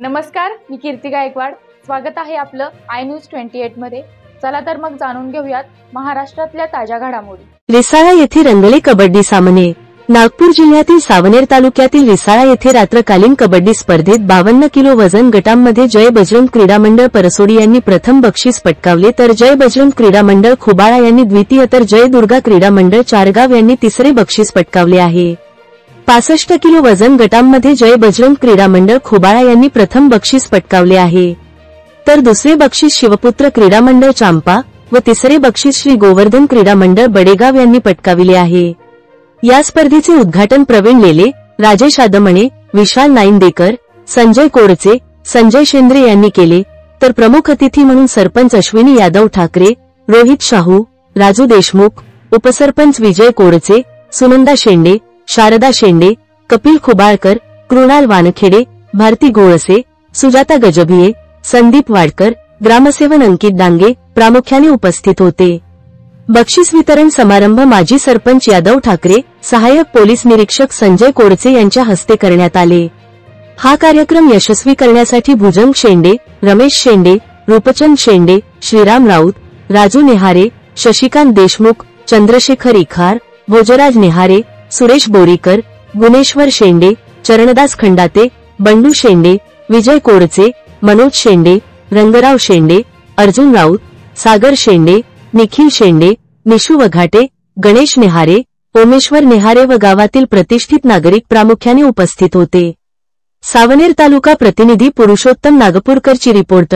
नमस्कार, मी कीर्ती गायकवाड। स्वागत आहे आपलं आय न्यूज 28 मध्ये। चला तर मग जाणून घेऊयात महाराष्ट्रातल्या ताज्या घडामोडी। रिसाळा येथे रंगले कबड्डी सामने। नागपूर जिल्ह्यातील सावनेर तालुक्यातील रिसाळा येथे रात्रकालीन कबड्डी स्पर्धेत 52 किलो वजन गटांमध्ये जय बजरंग क्रीडा मंडळ परसोडी यांनी प्रथम बक्षीस पटकावले, तर जय बजरंग क्रीडा मंडळ खोबाळा यांनी द्वितीय, तर जय दुर्गा क्रीडा मंडळ चारगाव यांनी तिसरे बक्षीस पटकावले आहे। 65 किलो वजन गटांमध्ये जय बजरंग क्रीडा मंडळ खोबाळा यांनी प्रथम बक्षीस पटकावले आहे, तर दुसरे बक्षीस शिवपुत्र क्रीडा मंडळ चांपा व तिसरे बक्षीस श्री गोवर्धन क्रीडा मंडळ बडेगाव यांनी पटकाविले आहे। या स्पर्धेचे उद्घाटन प्रवीण लेले, राजेश आदमणे, विशाल नाईंदेकर, संजय कोरचे, संजय शेंद्रे यांनी केले, तर प्रमुख अतिथी म्हणून सरपंच अश्विनी यादव ठाकरे, रोहित शाहू, राजू देशमुख, उपसरपंच विजय कोरचे, सुनंदा शेंडे, शारदा शेंडे, कपिल खुबाळकर, कृणाल वानखेडे, भारती गोळसे, सुजाता गजभिये, संदीप वाडकर, ग्रामसेवक अंकित डांगे प्रामुख्याने उपस्थित होते। बक्षीस वितरण समारंभ माजी सरपंच यादव ठाकरे, सहाय्यक पोलीस निरीक्षक संजय कोरचे यांच्या हस्ते करण्यात आले। हा कार्यक्रम यशस्वी करण्यासाठी भुजंग शेंडे, रमेश शेंडे, रूपचंद शेंडे, श्रीराम राऊत, राजू नेहारे, शशिकांत देशमुख, चंद्रशेखर इखार, भोजराज नेहारे, सुरेश बोरीकर, गुणेश्वर शेंडे, चरणदास खंडाते, बंडू शेंडे, विजय कोरचे, मनोज शेंडे, रंगराव शेंडे, अर्जुन राऊत, सागर शेंडे, निखिल शेंडे, निशू वघाटे, गणेश नेहारे, ओमेश्वर नेहारे व गावातील प्रतिष्ठित नागरिक प्रामुख्याने उपस्थित होते। सावनेर तालुका प्रतिनिधी पुरुषोत्तम नागपूरकरची रिपोर्ट।